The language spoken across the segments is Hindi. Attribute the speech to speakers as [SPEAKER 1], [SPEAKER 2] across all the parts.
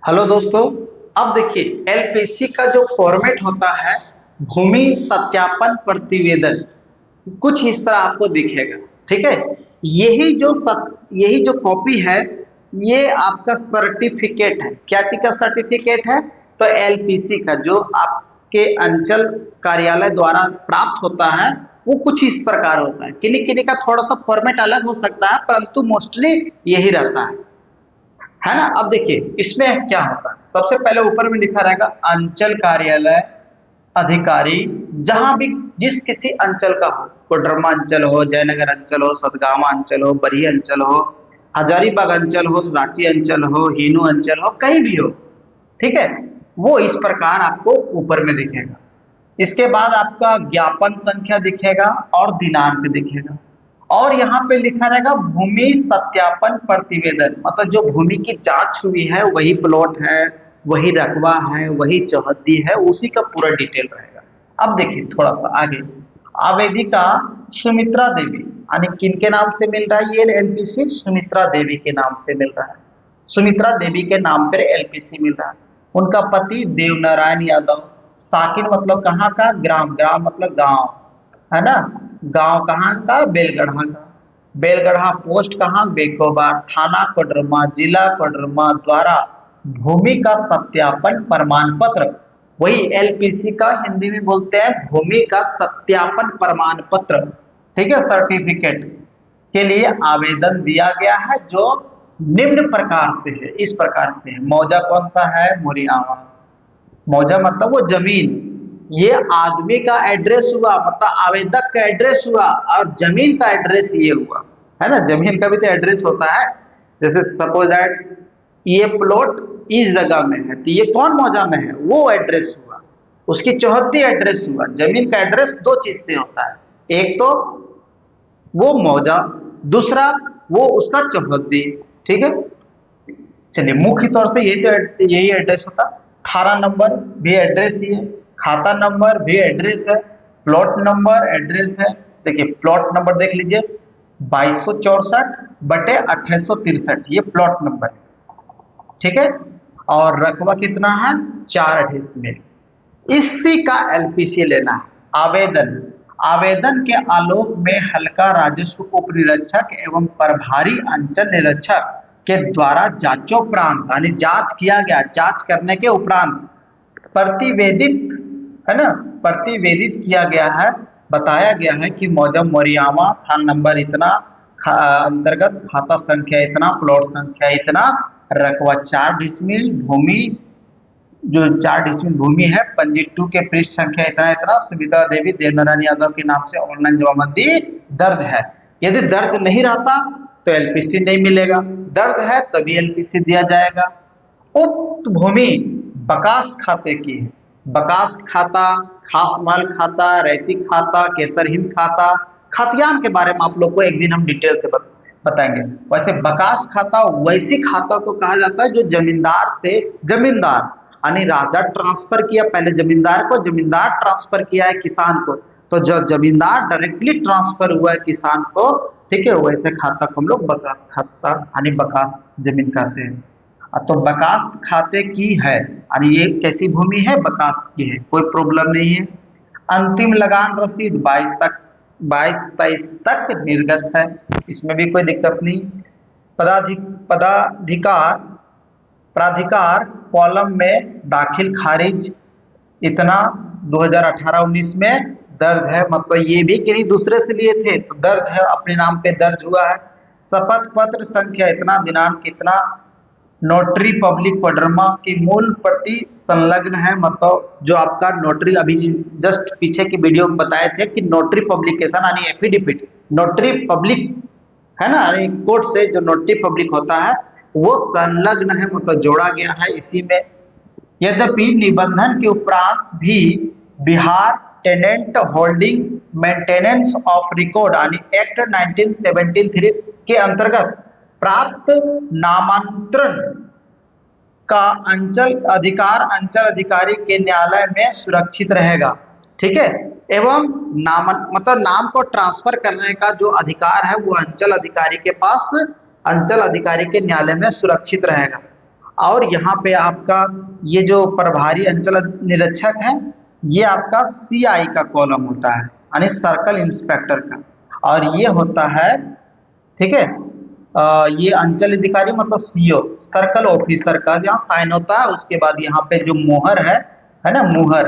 [SPEAKER 1] हेलो दोस्तों। अब देखिए एलपीसी का जो फॉर्मेट होता है, भूमि सत्यापन प्रतिवेदन, कुछ इस तरह आपको दिखेगा। ठीक है। यही जो कॉपी है, ये आपका सर्टिफिकेट है। क्या चीज का सर्टिफिकेट है? तो एलपीसी का, जो आपके अंचल कार्यालय द्वारा प्राप्त होता है, वो कुछ इस प्रकार होता है। किन्हीं किन्हीं का थोड़ा सा फॉर्मेट अलग हो सकता है, परंतु मोस्टली यही रहता है ना। अब देखिए इसमें क्या होता है। सबसे पहले ऊपर में लिखा रहेगा अंचल कार्यालय अधिकारी, जहां भी जिस किसी अंचल का हो, कोडरमा अंचल हो, जयनगर अंचल हो, सतगावा अंचल हो, बरही अंचल हो, हजारीबाग अंचल हो, रांची अंचल हो, हिनू अंचल हो, कहीं भी हो। ठीक है। वो इस प्रकार आपको ऊपर में दिखेगा। इसके बाद आपका ज्ञापन संख्या दिखेगा और दिनांक दिखेगा। और यहाँ पे लिखा रहेगा भूमि सत्यापन प्रतिवेदन, मतलब जो भूमि की जांच हुई है, वही प्लॉट है, वही रकबा है, वही चौहद्दी है, उसी का पूरा डिटेल रहेगा। अब देखिए थोड़ा सा आगे, आवेदिका सुमित्रा देवी, यानी किन के नाम से मिल रहा है ये एलपीसी? सुमित्रा देवी के नाम से मिल रहा है। सुमित्रा देवी के नाम पर एलपीसी मिल रहा है। उनका पति देवनारायण यादव। साकिन मतलब कहाँ का? ग्राम। ग्राम मतलब गांव, है ना। गांव कहाँ का? बेलगढ़ा का। बेलगढ़ा पोस्ट कहाँ? बेकोबा। थाना कोडरमा, जिला कोडरमा द्वारा भूमि का सत्यापन प्रमाण पत्र, वही एलपीसी का हिंदी में बोलते हैं भूमि का सत्यापन प्रमाण पत्र, ठीक है, सर्टिफिकेट के लिए आवेदन दिया गया है, जो निम्न प्रकार से है, इस प्रकार से है। मौजा कौन सा है? मोरियावा। मौजा मतलब वो जमीन। ये आदमी का एड्रेस हुआ, मतलब आवेदक का एड्रेस हुआ, और जमीन का एड्रेस ये हुआ, है ना। जमीन का भी तो एड्रेस होता है। जैसे सपोज दैट ये प्लॉट इस जगह में है, तो ये कौन मौजा में है? वो एड्रेस हुआ, उसकी चौहद्दी एड्रेस हुआ। जमीन का एड्रेस दो चीज से होता है, एक तो वो मौजा, दूसरा वो उसका चौहद्दी। ठीक है। चलिए मुख्य तौर से यही एड्रेस होता। थाना नंबर भी एड्रेस ही है, खाता नंबर भी एड्रेस है, प्लॉट नंबर एड्रेस है। देखिए प्लॉट नंबर देख लीजिए, 2264/2863, ये प्लॉट नंबर है। ठीक है। और रकबा कितना है? 4 डिसमिल। इसी का एलपीसी लेना है। आवेदन, आवेदन के आलोक में हल्का राजस्व उप निरीक्षक एवं प्रभारी अंचल निरीक्षक के द्वारा जांचोपरांत, यानी जांच किया गया, जांच करने के उपरांत प्रतिवेदित, है ना, प्रतिवेदित किया गया है, बताया गया है कि मौजा मोरियावा, थाना नंबर इतना, अंतर्गत खाता संख्या इतना, प्लॉट संख्या इतना, रकबा 4 डिसमिल, भूमि जो 4 डिसमिल भूमि है, पंजी 2 के पृष्ठ संख्या इतना इतना, सुमित्रा देवी देवनारायण यादव के नाम से ऑनलाइन जमाबंदी दर्ज है। यदि दर्ज नहीं रहता तो एलपीसी नहीं मिलेगा, दर्ज है तभी एलपीसी दिया जाएगा। उक्त भूमि बकास्त खाते की है। बकास्त खाता, खास माल खाता, रैतिक खाता, केसरहीन खाता, खतियान के बारे में आप लोग को एक दिन हम डिटेल से बताएंगे। वैसे बकास्त खाता वैसी खाता को कहा जाता है जो जमींदार से, जमींदार यानी राजा ट्रांसफर किया, पहले जमींदार को, जमींदार ट्रांसफर किया है किसान को, तो जो जमींदार डायरेक्टली ट्रांसफर हुआ है किसान को, ठीक है, वैसे खाता को हम लोग बकास्त खाता यानी बकास्त जमीन कहते हैं। तो बकास्त खाते की है, यानी ये कैसी भूमि है? बकास्त की है, कोई प्रॉब्लम नहीं है। अंतिम लगान रसीद 22-23 तक निर्गत है, इसमें भी कोई दिक्कत नहीं। पदाधिकार, प्राधिकार कॉलम में दाखिल खारिज इतना 2018-19 में दर्ज है, मतलब ये भी किन्हीं दूसरे से लिए थे तो दर्ज है, अपने नाम पे दर्ज हुआ है। शपथ पत्र संख्या इतना, दिनांक इतना, नोटरी पब्लिक कोडरमा की मूल प्रति संलग्न है, मतलब जो आपका नोटरी, अभी जस्ट पीछे की वीडियो में बताए थे कि नोटरी पब्लिकेशन यानी एफिडेविट, नोटरी पब्लिक है ना, यानी कोर्ट से जो नोटरी पब्लिक होता है वो संलग्न है, मतलब जोड़ा गया है इसी में। यद्यपि निबंधन के उपरांत भी Bihar tenant holding maintenance of record यानी एक्ट 1973 के अंतर्गत प्राप्त नामांतरण का अंचल अधिकारी के न्यायालय में सुरक्षित रहेगा। ठीक है। एवं मतलब नाम को ट्रांसफर करने का जो अधिकार है वो अंचल अधिकारी के पास, अंचल अधिकारी के न्यायालय में सुरक्षित रहेगा। और यहाँ पे आपका ये जो प्रभारी अंचल निरीक्षक है, ये आपका सीआई का कॉलम होता है, यानी सर्कल इंस्पेक्टर का। और ये होता है, ठीक है, ये अंचल अधिकारी मतलब सीओ, सर्कल ऑफिसर का जहाँ साइन होता है, उसके बाद यहाँ पे जो मुहर है ना, मुहर,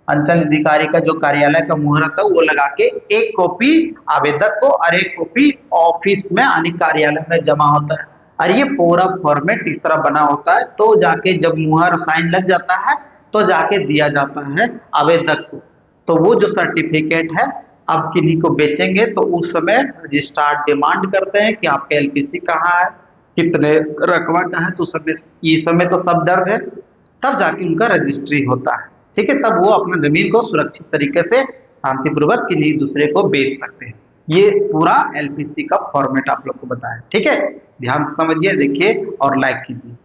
[SPEAKER 1] अंचल अधिकारी का जो कार्यालय का मुहर होता है वो लगा के एक कॉपी आवेदक को और एक कॉपी ऑफिस में यानी कार्यालय में जमा होता है। और ये पूरा फॉर्मेट इस तरह बना होता है, तो जाके जब मुहर साइन लग जाता है तो जाके दिया जाता है आवेदक को। तो वो जो सर्टिफिकेट है, आप किन्हीं को बेचेंगे तो उस समय रजिस्ट्रार डिमांड करते हैं कि आपका एलपीसी कहाँ है, कितने रकबा का है, तो सब इस समय तो सब दर्ज है, तब जाके उनका रजिस्ट्री होता है। ठीक है, तब वो अपना जमीन को सुरक्षित तरीके से शांतिपूर्वक किन्हीं दूसरे को बेच सकते हैं। ये पूरा एलपीसी का फॉर्मेट आप लोग को बताया। ठीक है, ध्यान से समझिए, देखिए और लाइक कीजिए।